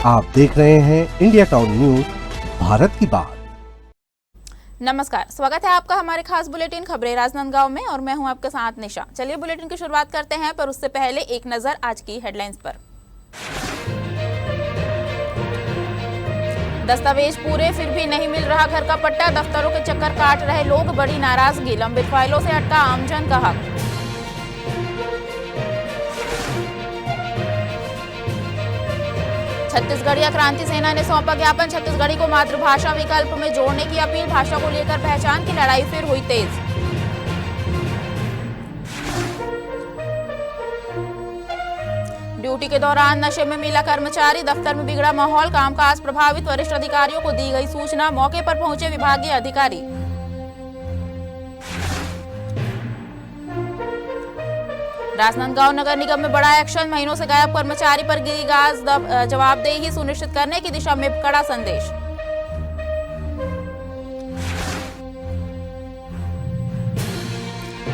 आप देख रहे हैं इंडिया टाउन न्यूज, भारत की बात। नमस्कार, स्वागत है आपका हमारे खास बुलेटिन खबरें राजनांदगांव में और मैं हूं आपके साथ निशा। चलिए बुलेटिन की शुरुआत करते हैं, पर उससे पहले एक नजर आज की हेडलाइंस पर। दस्तावेज पूरे फिर भी नहीं मिल रहा घर का पट्टा, दफ्तरों के चक्कर काट रहे लोग, बड़ी नाराजगी, लंबित फाइलों से अटका आमजन का हक। छत्तीसगढ़िया क्रांति सेना ने सौंपा ज्ञापन, छत्तीसगढ़ी को मातृभाषा विकल्प में जोड़ने की अपील, भाषा को लेकर पहचान की लड़ाई फिर हुई तेज। ड्यूटी के दौरान नशे में मिला कर्मचारी, दफ्तर में बिगड़ा माहौल, कामकाज प्रभावित, वरिष्ठ अधिकारियों को दी गई सूचना, मौके पर पहुंचे विभागीय अधिकारी। राजनांदगांव नगर निगम में बड़ा एक्शन, महीनों से गायब कर्मचारी पर गिरी गाज, जवाबदेही सुनिश्चित करने की दिशा में कड़ा संदेश।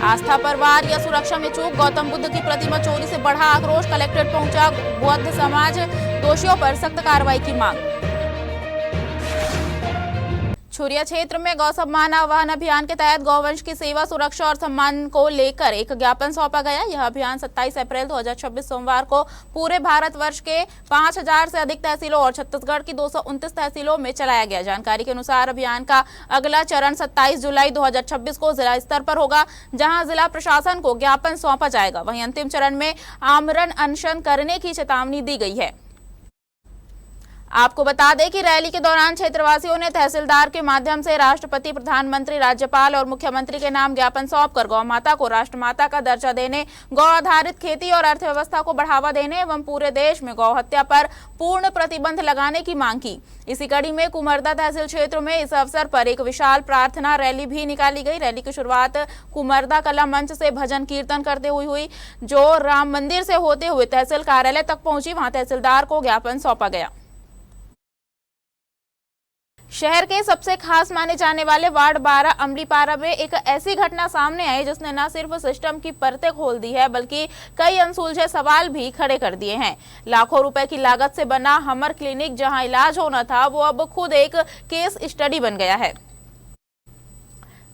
आस्था पर वार या सुरक्षा में चूक, गौतम बुद्ध की प्रतिमा चोरी से बढ़ा आक्रोश, कलेक्ट्रेट पहुंचा बौद्ध समाज, दोषियों पर सख्त कार्रवाई की मांग। छुरिया क्षेत्र में गौ सम्मान आह्वान अभियान के तहत गौवंश की सेवा, सुरक्षा और सम्मान को लेकर एक ज्ञापन सौंपा गया। यह अभियान 27 अप्रैल 2026 सोमवार को पूरे भारतवर्ष के 5000 से अधिक तहसीलों और छत्तीसगढ़ की 229 तहसीलों में चलाया गया। जानकारी के अनुसार अभियान का अगला चरण 27 जुलाई 2026 को जिला स्तर पर होगा, जहां जिला प्रशासन को ज्ञापन सौंपा जाएगा। वहीं अंतिम चरण में आमरण अनशन करने की चेतावनी दी गई है। आपको बता दें कि रैली के दौरान क्षेत्रवासियों ने तहसीलदार के माध्यम से राष्ट्रपति, प्रधानमंत्री, राज्यपाल और मुख्यमंत्री के नाम ज्ञापन सौंपकर गौ माता को राष्ट्रमाता का दर्जा देने, गौ आधारित खेती और अर्थव्यवस्था को बढ़ावा देने एवं पूरे देश में गौ हत्या पर पूर्ण प्रतिबंध लगाने की मांग की। इसी कड़ी में कुमरदा तहसील क्षेत्र में इस अवसर पर एक विशाल प्रार्थना रैली भी निकाली गई। रैली की शुरुआत कुमरदा कला मंच से भजन कीर्तन करते हुई जो राम मंदिर से होते हुए तहसील कार्यालय तक पहुंची। वहां तहसीलदार को ज्ञापन सौंपा गया। शहर के सबसे खास माने जाने वाले वार्ड 12 अमलीपारा में एक ऐसी घटना सामने आई जिसने न सिर्फ सिस्टम की परतें खोल दी है, बल्कि कई अनसुलझे सवाल भी खड़े कर दिए हैं। लाखों रुपए की लागत से बना हमर क्लिनिक, जहां इलाज होना था, वो अब खुद एक केस स्टडी बन गया है।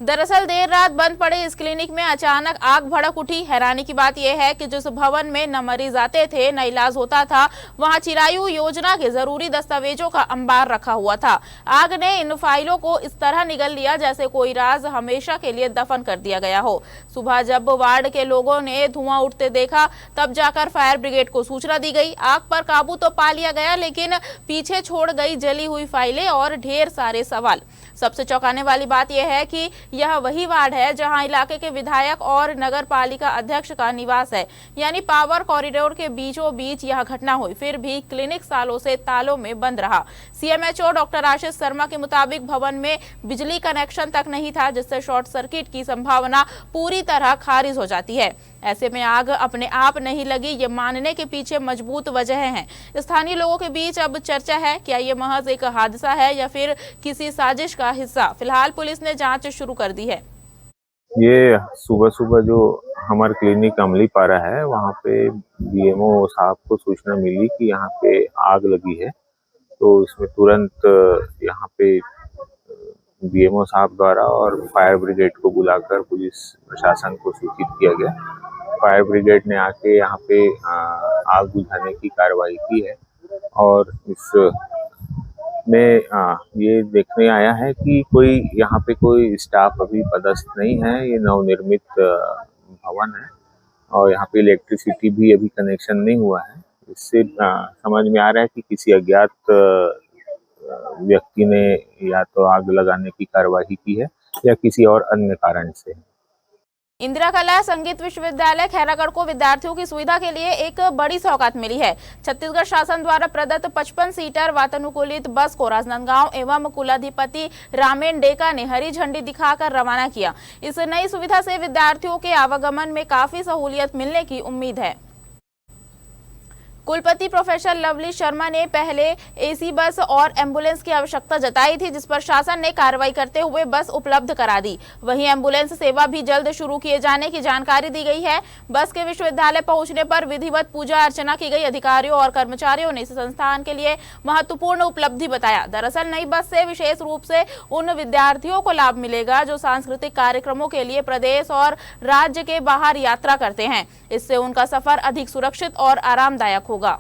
दरअसल देर रात बंद पड़े इस क्लिनिक में अचानक आग भड़क उठी। हैरानी की बात यह है कि जिस भवन में न मरीज आते थे, न इलाज होता था, वहां चिरायु योजना के जरूरी दस्तावेजों का अंबार रखा हुआ था। आग ने इन फाइलों को इस तरह निगल लिया जैसे कोई राज हमेशा के लिए दफन कर दिया गया हो। सुबह जब वार्ड के लोगों ने धुआं उठते देखा, तब जाकर फायर ब्रिगेड को सूचना दी गई। आग पर काबू तो पा लिया गया, लेकिन पीछे छोड़ गई जली हुई फाइलें और ढेर सारे सवाल। सबसे चौंकाने वाली बात यह है कि यह वही वार्ड है जहां इलाके के विधायक और नगर पालिका अध्यक्ष का निवास है, यानी पावर कॉरिडोर के बीचों बीच यह घटना हुई। फिर भी क्लिनिक सालों से तालों में बंद रहा। सीएमएचओ डॉक्टर आशीष शर्मा के मुताबिक भवन में बिजली कनेक्शन तक नहीं था, जिससे शॉर्ट सर्किट की संभावना पूरी तरह खारिज हो जाती है। ऐसे में आग अपने आप नहीं लगी, ये मानने के पीछे मजबूत वजह हैं। स्थानीय लोगों के बीच अब चर्चा है, क्या ये महज एक हादसा है या फिर किसी साजिश का हिस्सा। फिलहाल पुलिस ने जांच शुरू कर दी है। ये सुबह सुबह जो हमारे क्लिनिक अमलीपारा है, वहाँ पे बीएमओ साहब को सूचना मिली कि यहाँ पे आग लगी है। तो इसमें तुरंत यहाँ पे बीएमओ साहब द्वारा और फायर ब्रिगेड को बुलाकर पुलिस प्रशासन को सूचित किया गया। फायर ब्रिगेड ने आके यहाँ पे आग बुझाने की कार्रवाई की है और इस में ये देखने आया है कि कोई यहाँ पे कोई स्टाफ अभी पदस्थ नहीं है। ये नवनिर्मित भवन है और यहाँ पे इलेक्ट्रिसिटी भी अभी कनेक्शन नहीं हुआ है। इससे समझ में आ रहा है कि किसी अज्ञात व्यक्ति ने या तो आग लगाने की कार्रवाई की है या किसी और अन्य कारण से। इंदिरा कला संगीत विश्वविद्यालय खैरागढ़ को विद्यार्थियों की सुविधा के लिए एक बड़ी सौगात मिली है। छत्तीसगढ़ शासन द्वारा प्रदत्त 55 सीटर वातानुकूलित बस को राजनांदगांव एवं कुलाधिपति रामेन डेका ने हरी झंडी दिखाकर रवाना किया। इस नई सुविधा से विद्यार्थियों के आवागमन में काफी सहूलियत मिलने की उम्मीद है। कुलपति प्रोफेसर लवली शर्मा ने पहले एसी बस और एम्बुलेंस की आवश्यकता जताई थी, जिस पर शासन ने कार्रवाई करते हुए बस उपलब्ध करा दी। वहीं एम्बुलेंस सेवा भी जल्द शुरू किए जाने की जानकारी दी गई है। बस के विश्वविद्यालय पहुंचने पर विधिवत पूजा अर्चना की गई। अधिकारियों और कर्मचारियों ने इस संस्थान के लिए महत्वपूर्ण उपलब्धि बताया। दरअसल नई बस से विशेष रूप से उन विद्यार्थियों को लाभ मिलेगा जो सांस्कृतिक कार्यक्रमों के लिए प्रदेश और राज्य के बाहर यात्रा करते हैं। इससे उनका सफर अधिक सुरक्षित और आरामदायक होगा।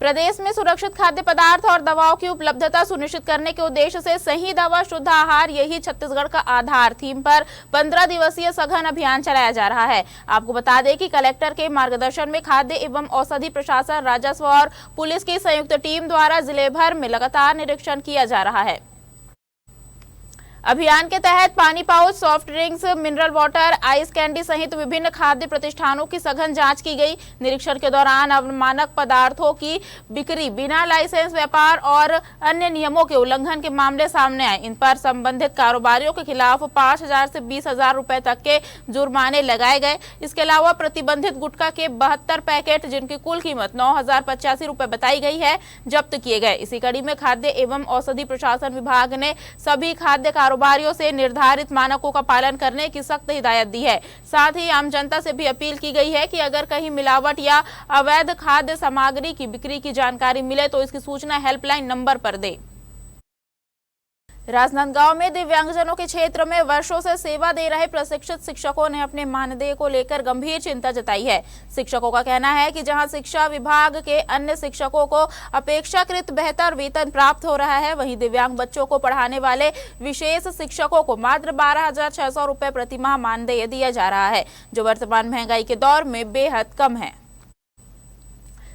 प्रदेश में सुरक्षित खाद्य पदार्थ और दवाओं की उपलब्धता सुनिश्चित करने के उद्देश्य से सही दवा शुद्ध आहार यही छत्तीसगढ़ का आधार थीम पर 15 दिवसीय सघन अभियान चलाया जा रहा है। आपको बता दें कि कलेक्टर के मार्गदर्शन में खाद्य एवं औषधि प्रशासन, राजस्व और पुलिस की संयुक्त टीम द्वारा जिले भर में लगातार निरीक्षण किया जा रहा है। अभियान के तहत पानी pouch, soft drinks, mineral water, ice candy सहित विभिन्न खाद्य प्रतिष्ठानों की सघन जांच की गई। निरीक्षण के दौरान अवमानक पदार्थों की बिक्री, बिना लाइसेंस व्यापार और अन्य नियमों के उल्लंघन के मामले सामने आए। इन पर संबंधित कारोबारियों के खिलाफ 5,000 से 20,000 रुपए तक के जुर्माने लगाए गए। इसके अलावा प्रतिबंधित गुटखा के 72 पैकेट, जिनकी कुल कीमत 9,085 रुपए बताई गई है, जब्त किए गए। इसी कड़ी में खाद्य एवं औषधि प्रशासन विभाग ने सभी खाद्य कारोबारियों से निर्धारित मानकों का पालन करने की सख्त हिदायत दी है। साथ ही आम जनता से भी अपील की गई है कि अगर कहीं मिलावट या अवैध खाद्य सामग्री की बिक्री की जानकारी मिले तो इसकी सूचना हेल्पलाइन नंबर पर दे। राजनांदगांव में दिव्यांगजनों के क्षेत्र में वर्षों से सेवा दे रहे प्रशिक्षित शिक्षकों ने अपने मानदेय को लेकर गंभीर चिंता जताई है। शिक्षकों का कहना है कि जहां शिक्षा विभाग के अन्य शिक्षकों को अपेक्षाकृत बेहतर वेतन प्राप्त हो रहा है, वहीं दिव्यांग बच्चों को पढ़ाने वाले विशेष शिक्षकों को मात्र 12,600 रुपए प्रतिमाह मानदेय दिया जा रहा है, जो वर्तमान महंगाई के दौर में बेहद कम है।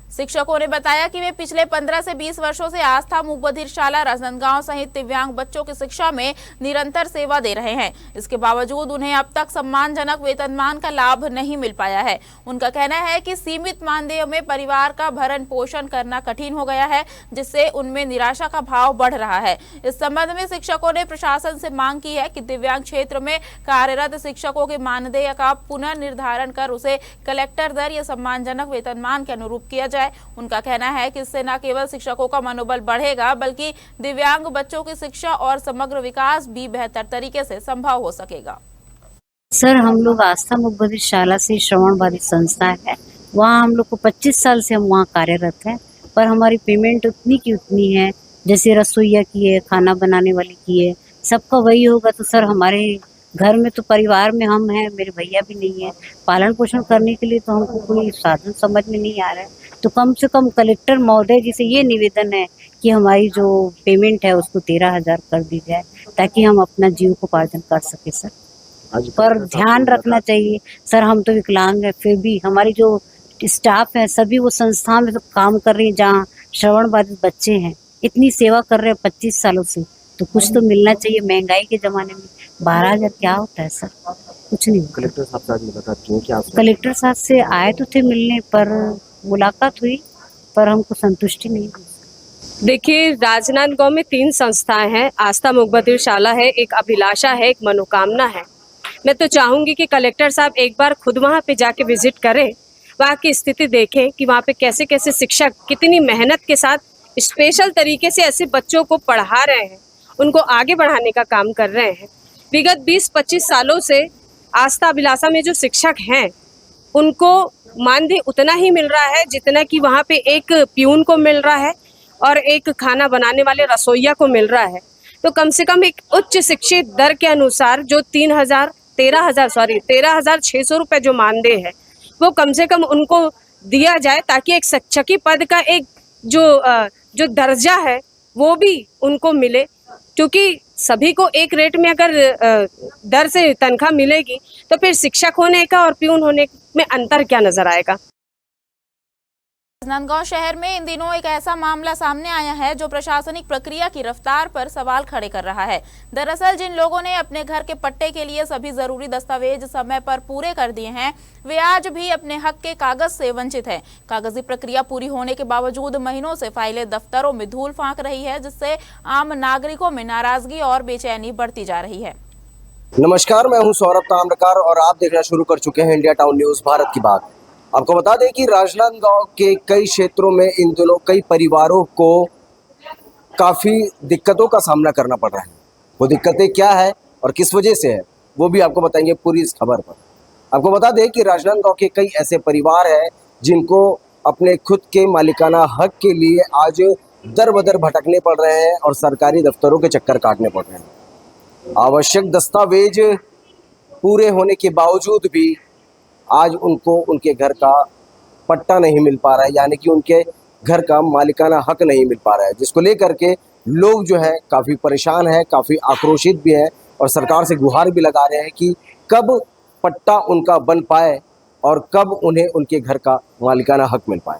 शिक्षकों ने बताया कि वे पिछले 15 से 20 वर्षों से आस्था मूक बधिर शाला राजनांदगांव सहित दिव्यांग बच्चों की शिक्षा में निरंतर सेवा दे रहे हैं। इसके बावजूद उन्हें अब तक सम्मानजनक वेतनमान का लाभ नहीं मिल पाया है। उनका कहना है कि सीमित मानदेय में परिवार का भरण पोषण करना कठिन हो गया है, जिससे उनमें निराशा का भाव बढ़ रहा है। इस संबंध में शिक्षकों ने प्रशासन से मांग की है कि दिव्यांग क्षेत्र में कार्यरत शिक्षकों के मानदेय का पुनर्निर्धारण कर उसे कलेक्टर दर या सम्मानजनक वेतनमान के अनुरूप किया जाए। उनका कहना है कि इससे न केवल शिक्षकों का मनोबल बढ़ेगा, बल्कि दिव्यांग बच्चों की शिक्षा और समग्र विकास भी बेहतर तरीके से संभव हो सकेगा। सर, हम लोग आस्था मूक बधिर शाला से श्रवण बाधित संस्था है, वहाँ हम लोग को 25 साल से हम वहाँ कार्यरत हैं, पर हमारी पेमेंट उतनी की उतनी है। जैसे रसोईया की है, खाना बनाने वाली की है, सबका वही होगा। तो सर, हमारे घर में तो परिवार में हम हैं, मेरे भैया भी नहीं है, पालन पोषण करने के लिए तो हमको कोई साधन समझ में नहीं आ रहा है। तो कम से कम कलेक्टर महोदय जी से ये निवेदन है कि हमारी जो पेमेंट है उसको 13,000 कर दी जाए, ताकि हम अपना जीविकोपार्जन कर सके। सर, पर ध्यान रखना चाहिए। सर, हम तो विकलांग हैं, फिर भी हमारी जो स्टाफ है सभी वो संस्था में तो काम कर रही है, जहाँ श्रवण बाधित बच्चे हैं, इतनी सेवा कर रहे हैं 25 सालों से, तो कुछ तो मिलना चाहिए। महंगाई के जमाने में 12,000 क्या होता है सर, कुछ नहीं। कलेक्टर साहब से आज मुलाकात की क्या? कलेक्टर साहब से आए तो थे मिलने, पर मुलाकात हुई, पर हमको संतुष्टि नहीं हुई। देखिए, राजनांदगांव में 3 संस्थाएं हैं। आस्था मूक बधिर शाला है, एक अभिलाषा है, एक मनोकामना है। मैं तो चाहूंगी कि कलेक्टर साहब एक बार खुद वहां पे जाके विजिट करें, वहां की स्थिति देखें कि वहां पे कैसे कैसे शिक्षक कितनी मेहनत के साथ स्पेशल तरीके से ऐसे बच्चों को पढ़ा रहे हैं, उनको आगे बढ़ाने का काम कर रहे हैं। विगत 20-25 सालों से आस्था अभिलाषा में जो शिक्षक हैं उनको मानदेय उतना ही मिल रहा है जितना कि वहाँ पे एक प्यून को मिल रहा है और एक खाना बनाने वाले रसोइया को मिल रहा है। तो कम से कम एक उच्च शिक्षित दर के अनुसार जो 13,600 रुपये जो मानदेय है वो कम से कम उनको दिया जाए, ताकि एक शिक्षकी पद का एक जो दर्जा है वो भी उनको मिले। क्योंकि सभी को एक रेट में अगर दर से तनख्वाह मिलेगी तो फिर शिक्षक होने का और प्यून होने में अंतर क्या नजर आएगा। राजनांदगांव शहर में इन दिनों एक ऐसा मामला सामने आया है जो प्रशासनिक प्रक्रिया की रफ्तार पर सवाल खड़े कर रहा है। दरअसल जिन लोगों ने अपने घर के पट्टे के लिए सभी जरूरी दस्तावेज समय पर पूरे कर दिए हैं, वे आज भी अपने हक के कागज से वंचित हैं। कागजी प्रक्रिया पूरी होने के बावजूद महीनों से फाइलें दफ्तरों में धूल फांक रही है, जिससे आम नागरिकों में नाराजगी और बेचैनी बढ़ती जा रही है। नमस्कार, मैं हूं सौरभ ताम्रकार और आप देखना शुरू कर चुके हैं इंडिया टाउन न्यूज भारत की बात। आपको बता दें कि राजनांदगांव के कई क्षेत्रों में इन दिनों कई परिवारों को काफ़ी दिक्कतों का सामना करना पड़ रहा है। वो दिक्कतें क्या है और किस वजह से है, वो भी आपको बताएंगे पूरी इस खबर पर। आपको बता दें कि राजनांदगांव के कई ऐसे परिवार हैं जिनको अपने खुद के मालिकाना हक के लिए आज दर बदर भटकने पड़ रहे हैं और सरकारी दफ्तरों के चक्कर काटने पड़ रहे हैं। आवश्यक दस्तावेज पूरे होने के बावजूद भी आज उनको उनके घर का पट्टा नहीं मिल पा रहा है, यानी कि उनके घर का मालिकाना हक नहीं मिल पा रहा है, जिसको लेकर के लोग जो है काफ़ी परेशान हैं, काफ़ी आक्रोशित भी हैं और सरकार से गुहार भी लगा रहे हैं कि कब पट्टा उनका बन पाए और कब उन्हें उनके घर का मालिकाना हक मिल पाए।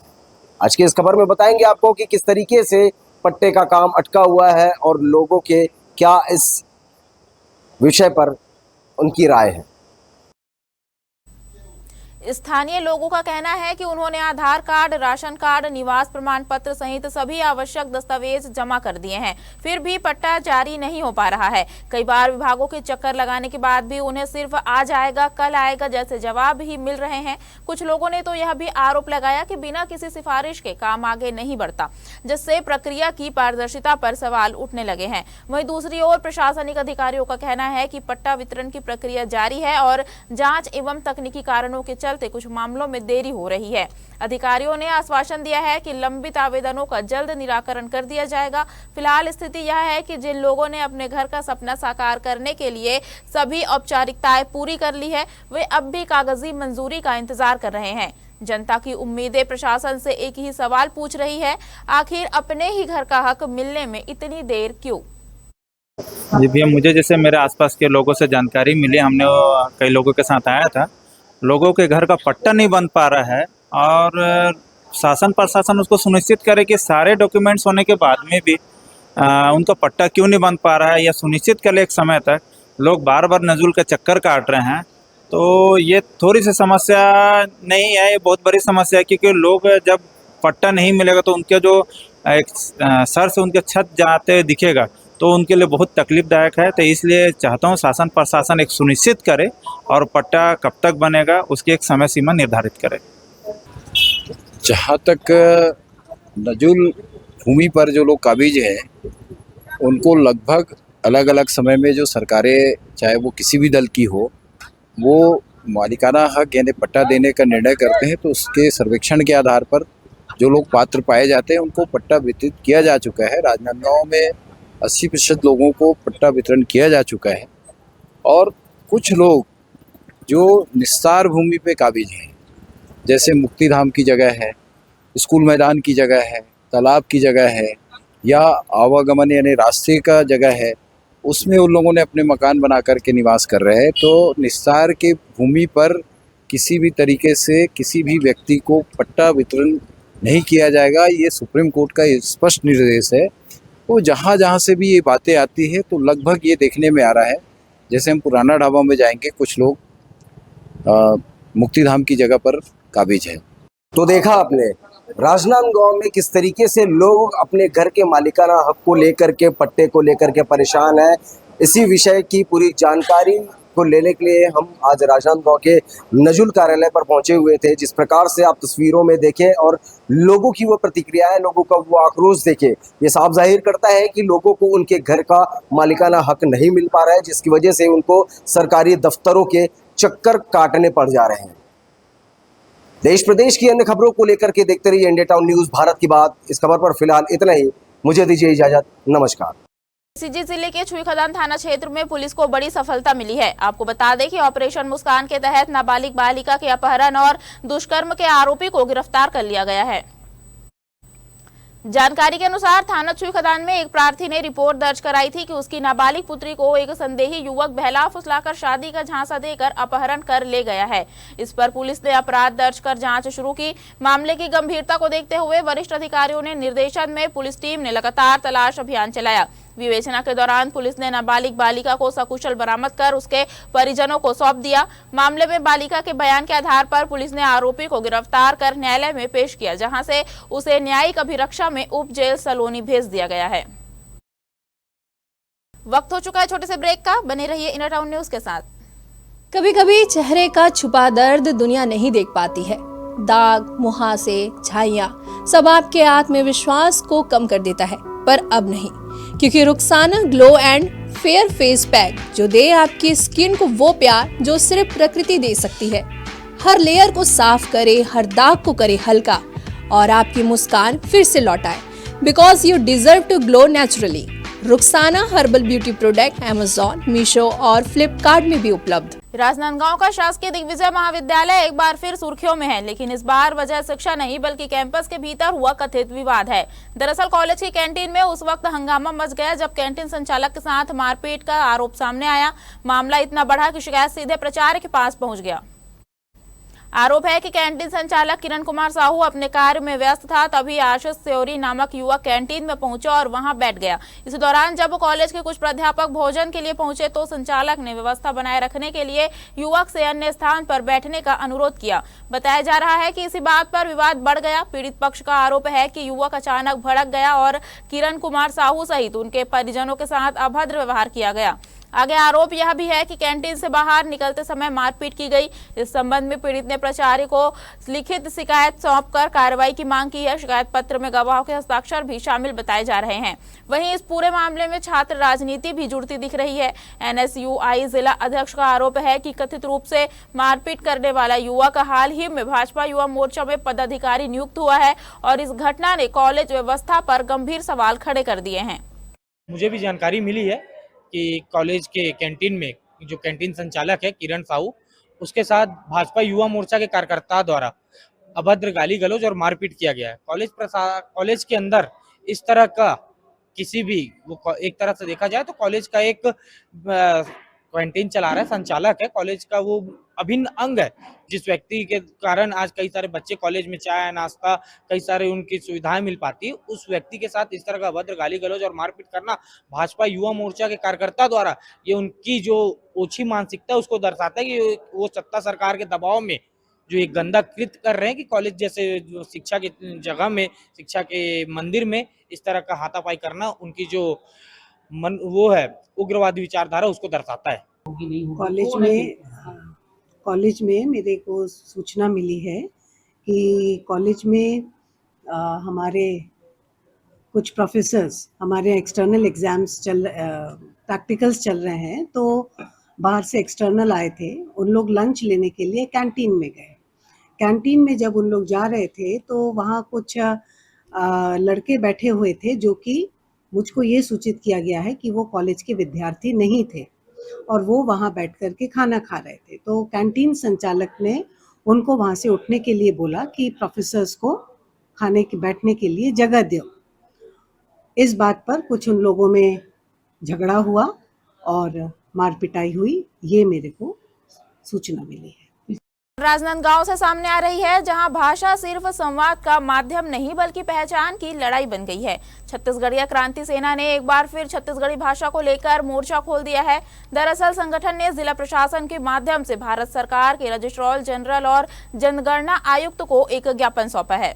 आज के इस खबर में बताएंगे आपको कि किस तरीके से पट्टे का काम अटका हुआ है और लोगों के क्या इस विषय पर उनकी राय है। स्थानीय लोगों का कहना है कि उन्होंने आधार कार्ड, राशन कार्ड, निवास प्रमाण पत्र सहित सभी आवश्यक दस्तावेज जमा कर दिए हैं, फिर भी पट्टा जारी नहीं हो पा रहा है। कई बार विभागों के चक्कर लगाने के बाद भी उन्हें सिर्फ आज आएगा, कल आएगा जैसे जवाब ही मिल रहे हैं। कुछ लोगों ने तो यह भी आरोप लगाया कि बिना किसी सिफारिश के काम आगे नहीं बढ़ता, जिससे प्रक्रिया की पारदर्शिता पर सवाल उठने लगे हैं। वहीं दूसरी ओर प्रशासनिक अधिकारियों का कहना है कि पट्टा वितरण की प्रक्रिया जारी है और जाँच एवं तकनीकी कारणों के चलते कुछ मामलों में देरी हो रही है। अधिकारियों ने आश्वासन दिया है कि लंबित आवेदनों का जल्द निराकरण कर दिया जाएगा। फिलहाल स्थिति यह है कि जिन लोगों ने अपने घर का सपना साकार करने के लिए सभी औपचारिकताएं पूरी कर ली है, वे अब भी कागजी मंजूरी का इंतजार कर रहे हैं। जनता की उम्मीदें प्रशासन से एक ही सवाल पूछ रही है, आखिर अपने ही घर का हक मिलने में इतनी देर क्यों? जी भैया, मुझे जैसे मेरे आसपास के लोगों से जानकारी मिली, हमने कई लोगों के साथ आया था, लोगों के घर का पट्टा नहीं बन पा रहा है और शासन प्रशासन उसको सुनिश्चित करे कि सारे डॉक्यूमेंट्स होने के बाद में भी उनका पट्टा क्यों नहीं बन पा रहा है, या सुनिश्चित करे एक समय तक। लोग बार बार नजुल के चक्कर काट रहे हैं, तो ये थोड़ी सी समस्या नहीं है, ये बहुत बड़ी समस्या है। क्योंकि लोग जब पट्टा नहीं मिलेगा तो उनके जो एक सर से उनके छत जाते दिखेगा तो उनके लिए बहुत तकलीफदायक है। तो इसलिए चाहता हूँ शासन प्रशासन एक सुनिश्चित करे और पट्टा कब तक बनेगा उसकी एक समय सीमा निर्धारित करे। जहाँ तक नजुल भूमि पर जो लोग काबिज हैं उनको लगभग अलग अलग समय में जो सरकारें, चाहे वो किसी भी दल की हो, वो मालिकाना हक यानी पट्टा देने का निर्णय करते हैं, तो उसके सर्वेक्षण के आधार पर जो लोग पात्र पाए जाते हैं उनको पट्टा वितरित किया जा चुका है। राजनांदगांव में 80% लोगों को पट्टा वितरण किया जा चुका है और कुछ लोग जो निस्तार भूमि पे काबिज हैं, जैसे मुक्तिधाम की जगह है, स्कूल मैदान की जगह है, तालाब की जगह है या आवागमन यानी रास्ते का जगह है, उसमें उन लोगों ने अपने मकान बना कर के निवास कर रहे हैं। तो निस्तार के भूमि पर किसी भी तरीके से किसी भी व्यक्ति को पट्टा वितरण नहीं किया जाएगा, ये सुप्रीम कोर्ट का स्पष्ट निर्देश है। तो जहाँ जहाँ से भी ये बातें आती है तो लगभग ये देखने में आ रहा है, जैसे हम पुराना ढाबा में जाएंगे, कुछ लोग मुक्तिधाम की जगह पर काबिज हैं। तो देखा आपने राजनांदगांव में किस तरीके से लोग अपने घर के मालिकाना हक को लेकर के, पट्टे को लेकर के परेशान हैं। इसी विषय की पूरी जानकारी को लेने के लिए हम आज राजनांदगांव के नजुल कार्यालय पर पहुंचे हुए थे। जिस प्रकार से आप तस्वीरों में देखें और लोगों की वो प्रतिक्रियाएं, लोगों का वो आक्रोश देखें, ये साफ जाहिर करता है कि लोगों को उनके घर का मालिकाना हक नहीं मिल पा रहा है, जिसकी वजह से उनको सरकारी दफ्तरों के चक्कर काटने पड़ जा रहे हैं। देश प्रदेश की अन्य खबरों को लेकर के देखते रहिए इंडिया टाउन न्यूज़ भारत की बात। इस खबर पर फिलहाल इतना ही, मुझे दीजिए इजाजत, नमस्कार। सीजी जिले के छुईखदान थाना क्षेत्र में पुलिस को बड़ी सफलता मिली है। आपको बता दें कि ऑपरेशन मुस्कान के तहत नाबालिग बालिका के अपहरण और दुष्कर्म के आरोपी को गिरफ्तार कर लिया गया है। जानकारी के अनुसार थाना छुईखदान में एक प्रार्थी ने रिपोर्ट दर्ज कराई थी कि उसकी नाबालिग पुत्री को एक संदेही युवक बहला फुसलाकर शादी का झांसा देकर अपहरण कर ले गया है। इस पर पुलिस ने अपराध दर्ज कर जांच शुरू की। मामले की गंभीरता को देखते हुए वरिष्ठ अधिकारियों ने निर्देशन में पुलिस टीम ने लगातार तलाश अभियान चलाया। विवेचना के दौरान पुलिस ने नाबालिग बालिका को सकुशल बरामद कर उसके परिजनों को सौंप दिया। मामले में बालिका के बयान के आधार पर पुलिस ने आरोपी को गिरफ्तार कर न्यायालय में पेश किया, जहां से उसे न्यायिक अभिरक्षा में उप जेल सलोनी भेज दिया गया है। वक्त हो चुका है छोटे से ब्रेक का, बने रहिए इंडिया टाउन न्यूज के साथ। कभी कभी चेहरे का छुपा दर्द दुनिया नहीं देख पाती है, दाग, मुहासे, झाइयाँ सब आपके आत्मविश्वास को कम कर देता है, पर अब नहीं, क्योंकि Rukhsana glow and fair face pack जो दे आपकी स्किन को वो प्यार जो सिर्फ प्रकृति दे सकती है। हर लेयर को साफ करे, हर दाग को करे हल्का और आपकी मुस्कान फिर से लौटाए। Because you deserve to glow naturally. Rukhsana herbal beauty product Amazon, Meesho और फ्लिपकार्ट में भी उपलब्ध। राजनांदगांव का शासकीय दिग्विजय महाविद्यालय एक बार फिर सुर्खियों में है, लेकिन इस बार वजह शिक्षा नहीं बल्कि कैंपस के भीतर हुआ कथित विवाद है। दरअसल कॉलेज की कैंटीन में उस वक्त हंगामा मच गया जब कैंटीन संचालक के साथ मारपीट का आरोप सामने आया। मामला इतना बढ़ा कि शिकायत सीधे प्राचार्य के पास पहुंच गया। आरोप है कि कैंटीन संचालक किरण कुमार साहू अपने कार्य में व्यस्त था, तभी आशीष सेौरी नामक युवक कैंटीन में पहुंचा और वहां बैठ गया। इस दौरान जब कॉलेज के कुछ प्राध्यापक भोजन के लिए पहुंचे तो संचालक ने व्यवस्था बनाए रखने के लिए युवक से अन्य स्थान पर बैठने का अनुरोध किया। बताया जा रहा है कि इसी बात पर विवाद बढ़ गया। पीड़ित पक्ष का आरोप है कि युवक अचानक भड़क गया और किरण कुमार साहू सहित उनके परिजनों के साथ अभद्र व्यवहार किया गया। आगे आरोप यह भी है कि कैंटीन से बाहर निकलते समय मारपीट की गई। इस संबंध में पीड़ित ने प्राचार्य को लिखित शिकायत सौंपकर कार्रवाई की मांग की है। शिकायत पत्र में गवाहों के हस्ताक्षर भी शामिल बताए जा रहे हैं। वहीं इस पूरे मामले में छात्र राजनीति भी जुड़ती दिख रही है। NSUI जिला अध्यक्ष का आरोप है कि कथित रूप से मारपीट करने वाला युवक हाल ही में भाजपा युवा मोर्चा में पदाधिकारी नियुक्त हुआ है और इस घटना ने कॉलेज व्यवस्था पर गंभीर सवाल खड़े कर दिए हैं। मुझे भी जानकारी मिली है कि कॉलेज के कैंटीन में जो कैंटीन संचालक है किरण साहू, उसके साथ भाजपा युवा मोर्चा के कार्यकर्ता द्वारा अभद्र गाली गलौज और मारपीट किया गया है। कॉलेज के अंदर इस तरह का किसी भी, वो एक तरह से देखा जाए तो कॉलेज का एक कैंटीन चला रहा है संचालक है, कॉलेज का वो अभिन्न अंग है। जिस व्यक्ति के कारण आज कई सारे बच्चे कॉलेज में चाय नाश्ता कई सारे उनकी सुविधाएं मिल पाती है, उस व्यक्ति के साथ इस तरह का अभद्र गाली गलौज और मारपीट करना भाजपा युवा मोर्चा के कार्यकर्ता द्वारा ये उनकी जो ओछी मानसिकता है उसको दर्शाता है कि वो सत्ता सरकार के दबाव में जो एक गंदा कृत्य कर रहे हैं कि कॉलेज जैसे जो शिक्षा की जगह में, शिक्षा के मंदिर में इस तरह का हाथापाई करना उनकी जो वो है उग्रवादी विचारधारा उसको दर्शाता है। कॉलेज में मेरे को सूचना मिली है कि कॉलेज में हमारे कुछ प्रोफेसर्स, हमारे एक्सटर्नल एग्जाम्स प्रैक्टिकल्स चल रहे हैं, तो बाहर से एक्सटर्नल आए थे। उन लोग लंच लेने के लिए कैंटीन में गए। कैंटीन में जब उन लोग जा रहे थे तो वहाँ कुछ लड़के बैठे हुए थे जो कि मुझको ये सूचित किया गया है कि वो कॉलेज के विद्यार्थी नहीं थे और वो वहाँ बैठ कर के खाना खा रहे थे। तो कैंटीन संचालक ने उनको वहाँ से उठने के लिए बोला कि प्रोफेसर्स को बैठने के लिए जगह दो। इस बात पर कुछ उन लोगों में झगड़ा हुआ और मारपिटाई हुई, ये मेरे को सूचना मिली है। राजनांदगांव से सामने आ रही है, जहां भाषा सिर्फ संवाद का माध्यम नहीं बल्कि पहचान की लड़ाई बन गई है। छत्तीसगढ़ीय क्रांति सेना ने एक बार फिर छत्तीसगढ़ी भाषा को लेकर मोर्चा खोल दिया है। दरअसल संगठन ने जिला प्रशासन के माध्यम से भारत सरकार के रजिस्ट्रार जनरल और जनगणना आयुक्त को एक ज्ञापन सौंपा है।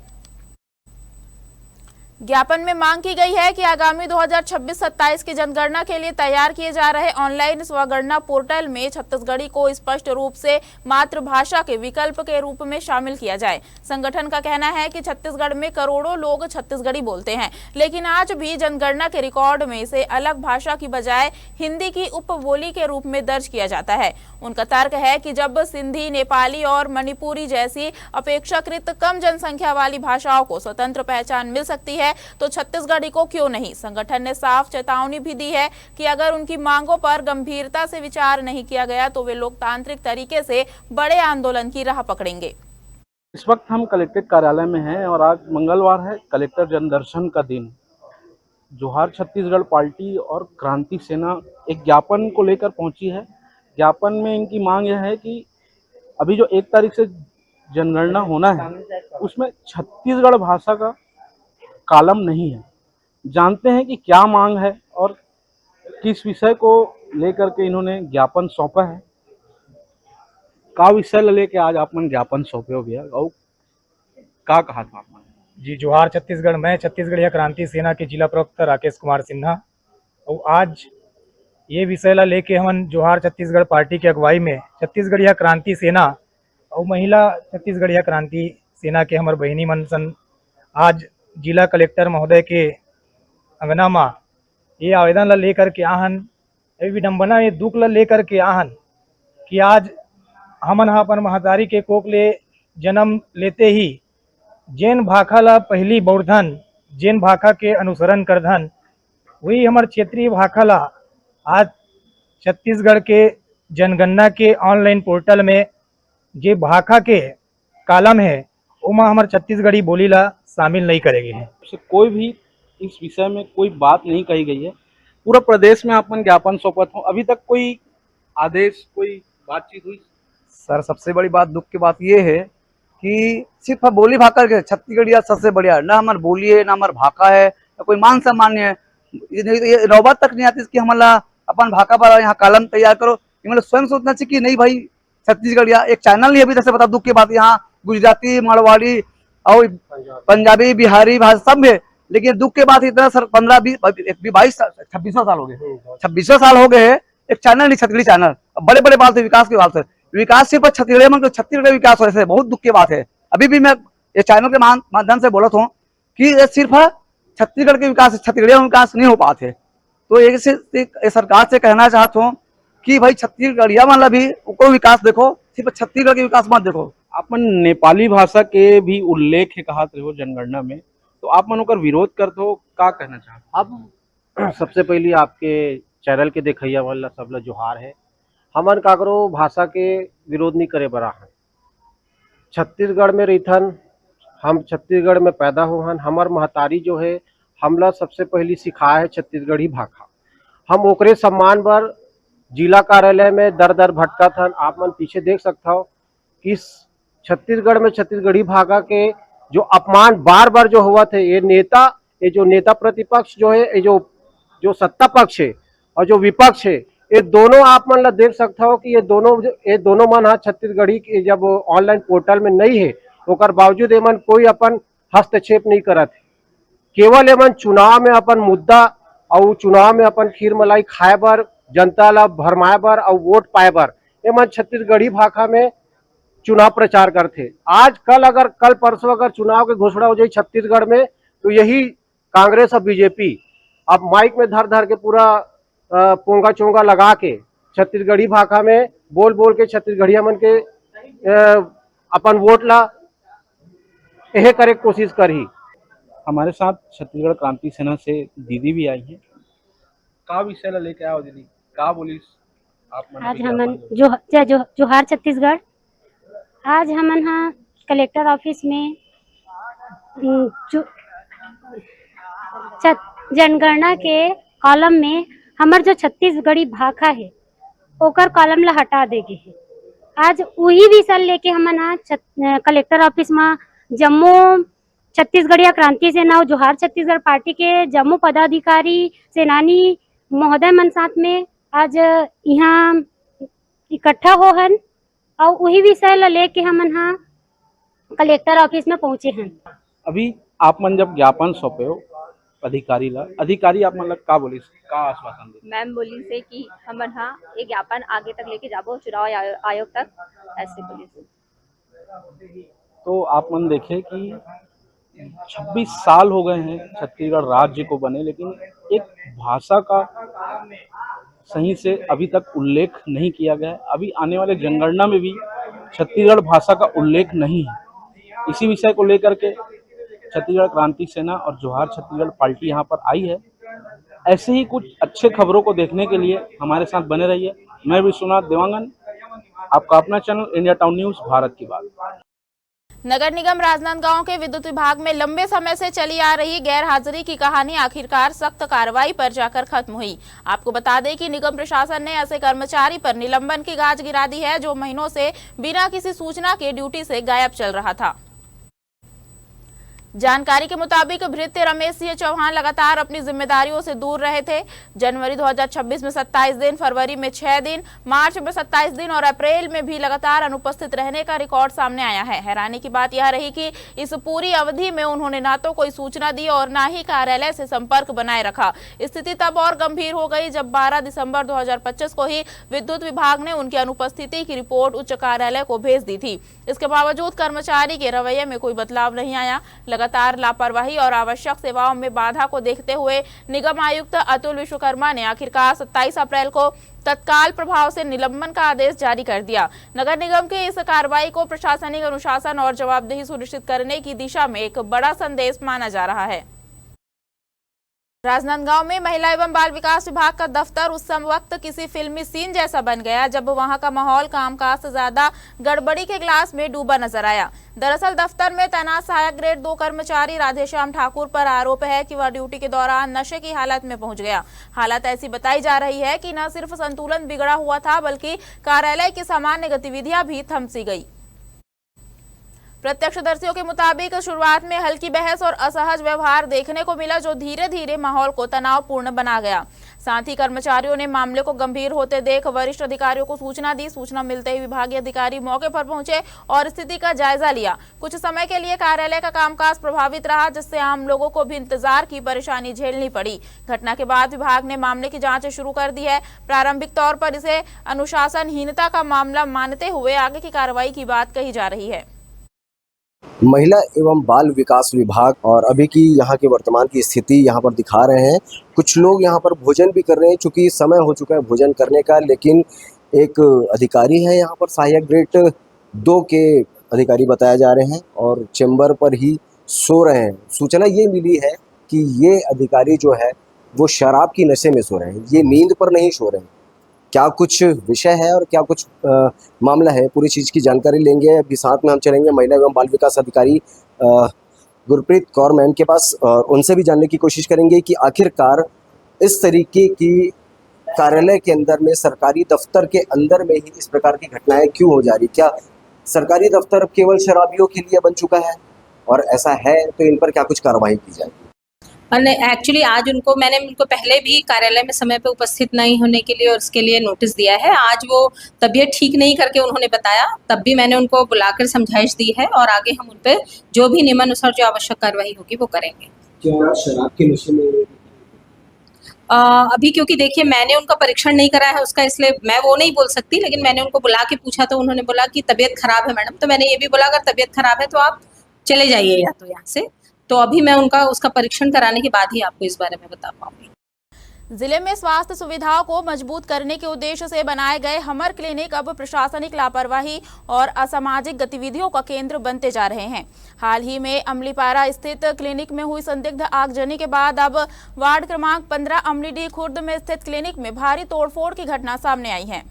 ज्ञापन में मांग की गई है कि आगामी 2026-27 की जनगणना के लिए तैयार किए जा रहे ऑनलाइन स्वगणना पोर्टल में छत्तीसगढ़ी को स्पष्ट रूप से मातृभाषा के विकल्प के रूप में शामिल किया जाए। संगठन का कहना है कि छत्तीसगढ़ में करोड़ों लोग छत्तीसगढ़ी बोलते हैं, लेकिन आज भी जनगणना के रिकॉर्ड में इसे अलग भाषा की बजाय हिंदी की उपबोली के रूप में दर्ज किया जाता है। उनका तर्क है कि जब सिंधी, नेपाली और मणिपुरी जैसी अपेक्षाकृत कम जनसंख्या वाली भाषाओं को स्वतंत्र पहचान मिल सकती है तो छत्तीसगढ़ी को क्यों नहीं। संगठन ने साफ चेतावनी भी दी है कि अगर उनकी मांगों पर गंभीरता से विचार नहीं किया गया तो वे लोकतांत्रिक तरीके से बड़े आंदोलन की राह पकड़ेंगे। इस वक्त हम कलेक्ट्रेट कार्यालय में हैं और आज मंगलवार है, कलेक्टर जनदर्शन का दिन। जोहार छत्तीसगढ़ पार्टी और क्रांति सेना एक ज्ञापन को लेकर पहुंची है। ज्ञापन में इनकी मांग यह है कि अभी जो 1 तारीख से जनगणना होना है उसमें छत्तीसगढ़ भाषा का कालम नहीं है। जानते हैं कि क्या मांग है और किस विषय को लेकर के इन्होंने ज्ञापन सौंपा है। का विषय लेके आज आपने ज्ञापन सौंपे हो गया और का कहा था आपने? जी, जोहार छत्तीसगढ़। मैं छत्तीसगढ़ीय क्रांति सेना के जिला प्रवक्ता राकेश कुमार सिन्हा और आज ये विषय ला लेके हम जोहार छत्तीसगढ़ पार्टी की अगुवाई में छत्तीसगढ़ीय क्रांति सेना और महिला छत्तीसगढ़ीय क्रांति सेना के हमार बहिनी मन सन आज जिला कलेक्टर महोदय के अंगना मा ये आवेदन ला लेकर के आहन, ये विडम्बना ये दुख ला लेकर के आहन कि आज हमन हा अपन महतारी के कोख ले जन्म लेते ही जेन भाखा ला पहली बौद्धन, जेन भाखा के अनुसरण करधन, वही हमार क्षेत्रीय भाखा ला आज छत्तीसगढ़ के जनगणना के ऑनलाइन पोर्टल में जे भाखा के कालम है उमा हमार छत्तीसगढ़ी बोली ला शामिल नहीं करेंगे हैं। कोई भी इस विषय में कोई बात नहीं कही गई है। पूरा प्रदेश में अपन ज्ञापन सौंपत हो, अभी तक कोई आदेश, कोई बातचीत हुई? सर सबसे बड़ी बात, दुख की बात ये है कि सिर्फ बोली भाखा के छत्तीसगढ़िया सबसे बढ़िया ना हमार बोली है, ना हमार भाखा है, ना कोई मान सम्मान है। ये नौबत तक नहीं आती कि हमारा अपन भाखा पर यहाँ कॉलम तैयार करो। मतलब स्वयं सोचना चाहिए कि नहीं भाई छत्तीसगढ़िया एक चैनल नहीं अभी तक से बता, दुख की बात यहाँ गुजराती, मारवाड़ी और पंजाबी, बिहारी भाषा सब है, लेकिन दुख के बाद इतना सर 26 साल हो गए, 26 साल हो गए एक चैनल नहीं, छत्तीसगढ़ी चैनल। बड़े बड़े बात है विकास की बात है, विकास सिर्फ छत्तीसगढ़ विकास हो, ऐसे बहुत दुख की बात है। अभी भी मैं ये चैनल के माध्यम से बोलता हूँ कि ये सिर्फ छत्तीसगढ़ के विकास, छत्तीसगढ़ में विकास नहीं हो पाते। तो एक सरकार से कहना चाहता हूँ कि भाई छत्तीसगढ़िया वाला भी को विकास देखो, सिर्फ छत्तीसगढ़ के विकास मत देखो। अपन नेपाली भाषा के भी उल्लेख है कहा हो जनगणना में, तो आप मन ओकर विरोध करते हो, का कहना चाहते? अब सबसे पहले आपके चैनल के देखैया वाला सब ला जोहार है। हमन काकरो भाषा के विरोध नहीं करे बरा है। छत्तीसगढ़ में रहथन, हम छत्तीसगढ़ में पैदा हुआ, हमार महतारी जो है हमला सबसे पहली सिखाया है छत्तीसगढ़ी भाषा। हम ओकरे सम्मान पर जिला कार्यालय में दर दर भटका था। आप मन पीछे देख सकता हो कि छत्तीसगढ़ में छत्तीसगढ़ी भाषा के जो अपमान बार बार जो हुआ थे, ये जो नेता प्रतिपक्ष जो है, ये जो सत्ता पक्ष है और जो विपक्ष है, ये दोनों आप मन ला देख सकता हो कि ये दोनों मन हा छत्तीसगढ़ी के जब ऑनलाइन पोर्टल में नहीं है, ओकर बावजूद एमन कोई अपन हस्तक्षेप नहीं करत है। केवल एमन चुनाव में अपन मुद्दा और चुनाव में अपन खीर मलाई खाए बर, जनता ला भरमाए बर और वोट पाए बर एमन छत्तीसगढ़ी भाषा में चुनाव प्रचार करते। आज कल परसों अगर चुनाव की घोषणा हो जाए छत्तीसगढ़ में, तो यही कांग्रेस और बीजेपी अब माइक में धर के पूरा पोंगा चोंगा लगा के छत्तीसगढ़ी भाषा में बोल के छत्तीसगढ़िया मन के अपन वोट ला यह करे कोशिश करी। हमारे साथ छत्तीसगढ़ क्रांति सेना से दीदी भी आई है। का विषय ला लेके आओ दीदी, का बोली आप मन? आज हमन जोहार छत्तीसगढ़, आज हमन हा कलेक्टर ऑफिस में जनगणना के कॉलम में हमार जो छत्तीसगढ़ी भाषा है ओकर कॉलम ला हटा देगे है। आज वही विषय लेके हमन हा कलेक्टर ऑफिस में जम्मू छत्तीसगढ़िया क्रांति सेना और जोहार छत्तीसगढ़ पार्टी के जम्मू पदाधिकारी सेनानी महोदय मन साथ में आज यहाँ इकट्ठा हो हन और वही विषय ला लेके हमन हा कलेक्टर ऑफिस में पहुंचे हैं। अभी आप मन जब ज्ञापन सौंपे हो अधिकारी आप मतलब का बोली, का आश्वासन दे? मैम बोली से कि हमन हा ये ज्ञापन आगे तक लेके जाबो चुनाव आयोग तक, ऐसे बोली से। तो आप मन देखे कि 26 साल हो गए हैं छत्तीसगढ़ राज्य को बने, लेकिन एक भाषा का सही से अभी तक उल्लेख नहीं किया गया है। अभी आने वाले जनगणना में भी छत्तीसगढ़ भाषा का उल्लेख नहीं है। इसी विषय को लेकर के छत्तीसगढ़ क्रांति सेना और जोहार छत्तीसगढ़ पार्टी यहाँ पर आई है। ऐसे ही कुछ अच्छे खबरों को देखने के लिए हमारे साथ बने रहिए। मैं विश्वनाथ देवांगन, आपका अपना channel India town news, Bharat की बात। नगर निगम राजनांदगांव के विद्युत विभाग में लंबे समय से चली आ रही गैर हाजिरी की कहानी आखिरकार सख्त कार्रवाई पर जाकर खत्म हुई। आपको बता दें कि निगम प्रशासन ने ऐसे कर्मचारी पर निलंबन की गाज गिरा दी है जो महीनों से बिना किसी सूचना के ड्यूटी से गायब चल रहा था। जानकारी के मुताबिक भृत्य रमेश सिंह चौहान लगातार अपनी जिम्मेदारियों से दूर रहे थे। जनवरी 2026 में 27 दिन, फरवरी में 6 दिन, मार्च में 27 दिन और अप्रैल में भी लगातार अनुपस्थित रहने का रिकॉर्ड सामने आया है। हैरानी की बात यह रही कि इस पूरी अवधि में उन्होंने ना तो कोई सूचना दी और ना ही कार्यालय से संपर्क बनाए रखा। स्थिति तब और गंभीर हो गई जब 12 दिसंबर 2025 को ही विद्युत विभाग ने उनकी अनुपस्थिति की रिपोर्ट उच्च कार्यालय को भेज दी थी। इसके बावजूद कर्मचारी के रवैये में कोई बदलाव नहीं आया। लगातार लापरवाही और आवश्यक सेवाओं में बाधा को देखते हुए निगम आयुक्त अतुल विश्वकर्मा ने आखिरकार 27 अप्रैल को तत्काल प्रभाव से निलंबन का आदेश जारी कर दिया। नगर निगम की इस कार्रवाई को प्रशासनिक अनुशासन और जवाबदेही सुनिश्चित करने की दिशा में एक बड़ा संदेश माना जा रहा है। राजनांदगांव में महिला एवं बाल विकास विभाग का दफ्तर उस वक्त किसी फिल्मी सीन जैसा बन गया जब वहां का माहौल कामकाज से ज्यादा गड़बड़ी के ग्लास में डूबा नजर आया। दरअसल दफ्तर में तैनात सहायक ग्रेड 2 कर्मचारी राधेश्याम ठाकुर पर आरोप है कि वह ड्यूटी के दौरान नशे की हालत में पहुंच गया। हालत ऐसी बताई जा रही है कि न सिर्फ संतुलन बिगड़ा हुआ था बल्कि कार्यालय की सामान्य गतिविधियां भी थम सी गई। प्रत्यक्षदर्शियों के मुताबिक शुरुआत में हल्की बहस और असहज व्यवहार देखने को मिला जो धीरे धीरे माहौल को तनावपूर्ण बना गया। साथ ही कर्मचारियों ने मामले को गंभीर होते देख वरिष्ठ अधिकारियों को सूचना दी। सूचना मिलते ही विभागीय अधिकारी मौके पर पहुंचे और स्थिति का जायजा लिया। कुछ समय के लिए कार्यालय का कामकाज प्रभावित रहा जिससे आम लोगों को भी इंतजार की परेशानी झेलनी पड़ी। घटना के बाद विभाग ने मामले की जाँच शुरू कर दी है। प्रारंभिक तौर पर इसे अनुशासनहीनता का मामला मानते हुए आगे की कार्रवाई की बात कही जा रही है। महिला एवं बाल विकास विभाग और अभी की यहाँ की वर्तमान की स्थिति यहाँ पर दिखा रहे हैं। कुछ लोग यहाँ पर भोजन भी कर रहे हैं चूँकि समय हो चुका है भोजन करने का, लेकिन एक अधिकारी है यहाँ पर सहायक ग्रेड 2 के अधिकारी बताया जा रहे हैं और चेंबर पर ही सो रहे हैं। सूचना ये मिली है कि ये अधिकारी जो है वो शराब की नशे में सो रहे हैं, ये नींद पर नहीं सो रहे हैं। क्या कुछ विषय है और क्या कुछ मामला है, पूरी चीज़ की जानकारी लेंगे। अभी साथ में हम चलेंगे महिला एवं बाल विकास अधिकारी गुरप्रीत कौर मैम के पास और उनसे भी जानने की कोशिश करेंगे कि आखिरकार इस तरीके की कार्यालय के अंदर में, सरकारी दफ्तर के अंदर में ही इस प्रकार की घटनाएं क्यों हो जा रही। क्या सरकारी दफ्तर केवल शराबियों के लिए बन चुका है और ऐसा है तो इन पर क्या कुछ कार्रवाई की जाएगी। एक्चुअली आज मैंने उनको पहले भी कार्यालय में समय पे उपस्थित नहीं होने के लिए और उसके लिए नोटिस दिया है। आज वो तबीयत ठीक नहीं करके उन्होंने बताया, तब भी मैंने उनको बुलाकर समझाइश दी है और आगे हम उन पे जो भी नियमानुसार जो आवश्यक कार्रवाई होगी वो करेंगे। क्या शराब के नशे में अभी क्योंकि देखिए मैंने उनका परीक्षण नहीं कराया है उसका, इसलिए मैं वो नहीं बोल सकती, लेकिन मैंने उनको बुला के पूछा तो उन्होंने बोला कि तबीयत खराब है मैडम। तो मैंने ये भी बोला अगर तबीयत खराब है तो आप चले जाइए या तो यहाँ से। तो अभी मैं उसका परीक्षण कराने के बाद ही आपको इस बारे में बता पाऊंगी। जिले में स्वास्थ्य सुविधाओं को मजबूत करने के उद्देश्य से बनाए गए हमर क्लिनिक अब प्रशासनिक लापरवाही और असामाजिक गतिविधियों का केंद्र बनते जा रहे हैं। हाल ही में अमलीपारा स्थित क्लिनिक में हुई संदिग्ध आगजनी के बाद अब वार्ड क्रमांक 15 अमलीडीह खुर्द में स्थित क्लिनिक में भारी तोड़फोड़ की घटना सामने आई है।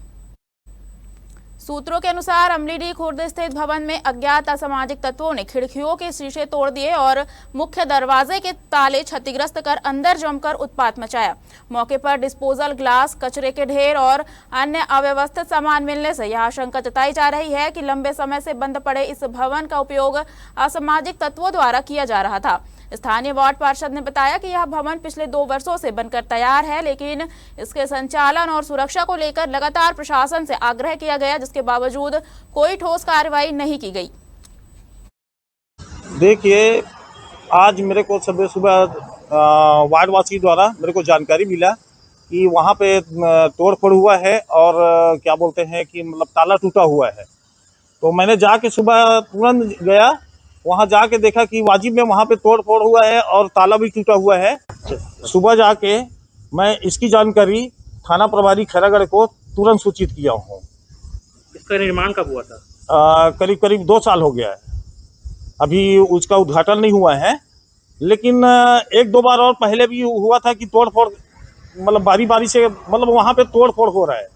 सूत्रों के अनुसार अमलीडीह खुर्द स्थित भवन में अज्ञात असामाजिक तत्वों ने खिड़कियों के शीशे तोड़ दिए और मुख्य दरवाजे के ताले क्षतिग्रस्त कर अंदर जमकर उत्पात मचाया। मौके पर डिस्पोजल ग्लास, कचरे के ढेर और अन्य अव्यवस्थित सामान मिलने से यह आशंका जताई जा रही है कि लंबे समय से बंद पड़े इस भवन का उपयोग असामाजिक तत्वों द्वारा किया जा रहा था। स्थानीय वार्ड पार्षद ने बताया कि यह भवन पिछले 2 वर्षों से बनकर तैयार है, लेकिन इसके संचालन और सुरक्षा को लेकर लगातार प्रशासन से आग्रह किया गया, जिसके बावजूद कोई ठोस कार्रवाई नहीं की गई। देखिए, आज मेरे को सुबह वार्डवासी द्वारा मेरे को जानकारी मिला कि वहाँ पे तोड़फोड़ हुआ है और क्या बोलते हैं कि मतलब ताला टूटा हुआ है। तो मैंने जाके सुबह तुरंत गया, वहाँ जाके देखा कि वाजिब में वहाँ पे तोड़फोड़ हुआ है और ताला भी टूटा हुआ है। सुबह जाके मैं इसकी जानकारी थाना प्रभारी खैरागढ़ को तुरंत सूचित किया हूँ। इसका निर्माण कब हुआ था? करीब करीब 2 साल हो गया है। अभी उसका उद्घाटन नहीं हुआ है, लेकिन 1-2 बार और पहले भी हुआ था कि तोड़फोड़ मतलब बारी बारी से मतलब वहाँ पे तोड़फोड़ हो रहा है।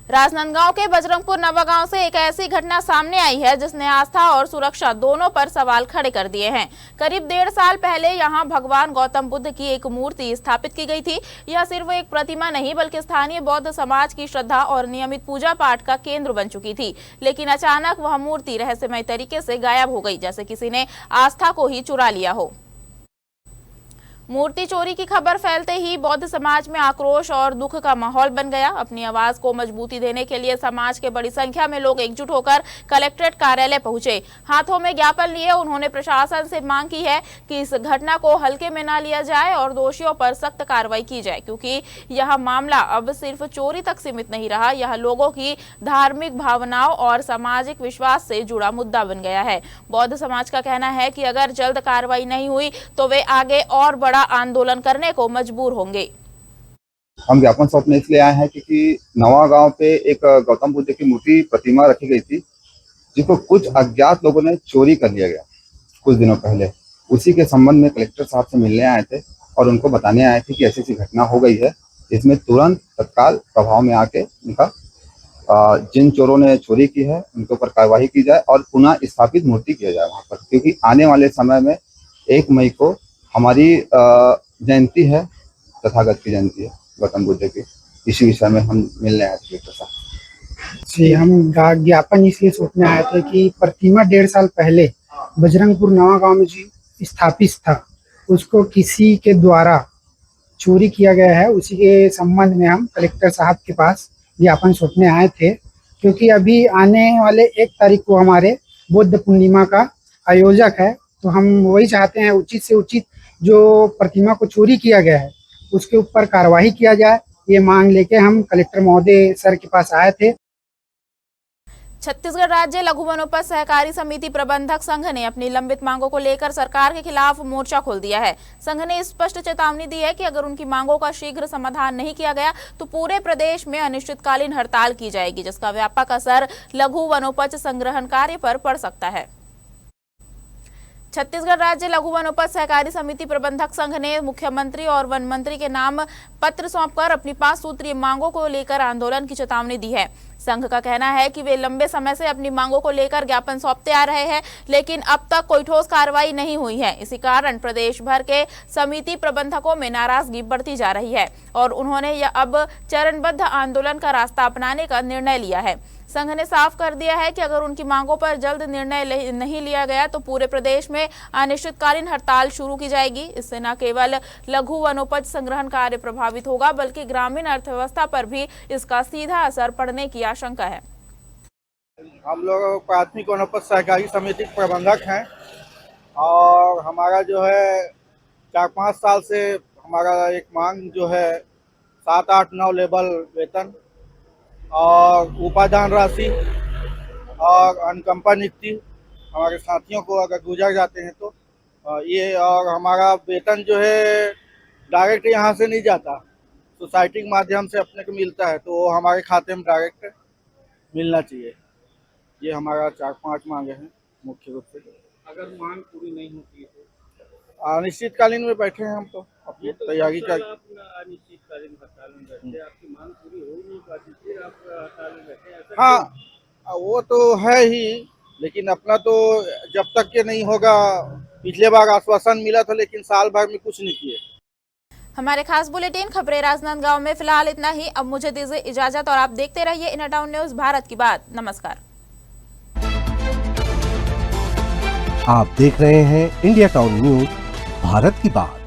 राजनांदगांव के बजरंगपुर नवागांव से एक ऐसी घटना सामने आई है जिसने आस्था और सुरक्षा दोनों पर सवाल खड़े कर दिए हैं। करीब 1.5 साल पहले यहां भगवान गौतम बुद्ध की एक मूर्ति स्थापित की गई थी। यह सिर्फ एक प्रतिमा नहीं बल्कि स्थानीय बौद्ध समाज की श्रद्धा और नियमित पूजा पाठ का केंद्र बन चुकी थी। लेकिन अचानक वह मूर्ति रहस्यमय तरीके से गायब हो गई, जैसे किसी ने आस्था को ही चुरा लिया हो। मूर्ति चोरी की खबर फैलते ही बौद्ध समाज में आक्रोश और दुख का माहौल बन गया। अपनी आवाज को मजबूती देने के लिए समाज के बड़ी संख्या में लोग एकजुट होकर कलेक्ट्रेट कार्यालय पहुंचे। हाथों में ज्ञापन लिए उन्होंने प्रशासन से मांग की है कि इस घटना को हल्के में न लिया जाए और दोषियों पर सख्त कार्रवाई की जाए, क्योंकि यह मामला अब सिर्फ चोरी तक सीमित नहीं रहा, यह लोगों की धार्मिक भावनाओं और सामाजिक विश्वास से जुड़ा मुद्दा बन गया है। बौद्ध समाज का कहना है कि अगर जल्द कार्रवाई नहीं हुई तो वे आगे और बड़ा आंदोलन करने को मजबूर होंगे। हम ज्ञापन सौंपने इसलिए आए हैं क्योंकि नवागांव पे एक गौतम बुद्ध की मूर्ति प्रतिमा रखी गई थी, जिसको कुछ अज्ञात लोगों ने चोरी कर लिया गया कुछ दिनों पहले। उसी के संबंध में कलेक्टर साहब से मिलने आए थे और उनको बताने आए थे कि ऐसी ऐसी घटना हो गई है, इसमें तुरंत तत्काल प्रभाव में आके उनका जिन चोरों ने चोरी की है उनके ऊपर कार्रवाई की जाए और पुनः स्थापित मूर्ति किया जाए वहां पर, क्योंकि आने वाले समय में 1 मई को हमारी जयंती है, तथागत की जयंती है गौतम बुद्ध की। इसी विषय में हम मिलने आए थे जी। हम ज्ञापन इसलिए सौंपने आए थे कि प्रतिमा 1.5 साल पहले बजरंगपुर नवागांव में जी स्थापित था, उसको किसी के द्वारा चोरी किया गया है। उसी के संबंध में हम कलेक्टर साहब के पास ज्ञापन सौंपने आए थे, क्योंकि अभी आने वाले 1 तारीख को हमारे बुद्ध पूर्णिमा का आयोजक है, तो हम वही चाहते हैं उचित से उचित जो प्रतिमा को चोरी किया गया है उसके ऊपर कार्रवाई किया जाए। ये मांग लेके हम कलेक्टर महोदय सर के पास आए थे। छत्तीसगढ़ राज्य लघु वनोपज सहकारी समिति प्रबंधक संघ ने अपनी लंबित मांगों को लेकर सरकार के खिलाफ मोर्चा खोल दिया है। संघ ने स्पष्ट चेतावनी दी है कि अगर उनकी मांगों का शीघ्र समाधान नहीं किया गया तो पूरे प्रदेश में अनिश्चितकालीन हड़ताल की जाएगी, जिसका व्यापक असर लघु वनोपज संग्रहण कार्य पर पड़ सकता है। छत्तीसगढ़ राज्य लघु वनोपज सहकारी समिति प्रबंधक संघ ने मुख्यमंत्री और वन मंत्री के नाम पत्र सौंपकर अपनी 5 सूत्रीय मांगों को लेकर आंदोलन की चेतावनी दी है। संघ का कहना है कि वे लंबे समय से अपनी मांगों को लेकर ज्ञापन सौंपते आ रहे हैं, लेकिन अब तक कोई ठोस कार्रवाई नहीं हुई है। इसी कारण प्रदेश भर के समिति प्रबंधकों में नाराजगी बढ़ती जा रही है और उन्होंने यह अब चरणबद्ध आंदोलन का रास्ता अपनाने का निर्णय लिया है। संघ ने साफ कर दिया है कि अगर उनकी मांगों पर जल्द निर्णय नहीं लिया गया तो पूरे प्रदेश में अनिश्चितकालीन हड़ताल शुरू की जाएगी। इससे न केवल लघु वनोपज संग्रहण कार्य प्रभावित होगा बल्कि ग्रामीण अर्थव्यवस्था पर भी इसका सीधा असर पड़ने की आशंका है। हम लोग प्राथमिक वनोपज सहकारी समिति के प्रबंधक हैं और हमारा जो है 4-5 साल से हमारा एक मांग जो है 7, 8, 9 लेवल वेतन और उपादान राशि और अनुकंपा नियुक्ति हमारे साथियों को अगर गुजर जाते हैं तो ये, और हमारा वेतन जो है डायरेक्ट यहाँ से नहीं जाता, सोसाइटी के माध्यम से अपने को मिलता है, तो वो हमारे खाते में डायरेक्ट मिलना चाहिए। ये हमारा 4-5 मांगे हैं मुख्य रूप से। अगर मांग पूरी नहीं होती है तो अनिश्चितकालीन में बैठे हैं हम तो अपनी तैयारी कर। अनिश्चितकालीन हड़ताल में बैठे, आपकी मांग पूरी हो नहीं पाती फिर आप हड़ताल में बैठे? हाँ वो तो है ही, लेकिन अपना तो जब तक के नहीं होगा। पिछले बार आश्वासन मिला था लेकिन साल भर में कुछ नहीं किए। हमारे खास बुलेटिन खबरें राजनांदगांव में फिलहाल इतना ही। अब मुझे दीजिए इजाजत और आप देखते रहिए इंडिया टाउन न्यूज भारत की बात। नमस्कार। आप देख रहे हैं इंडिया टाउन न्यूज भारत की बात।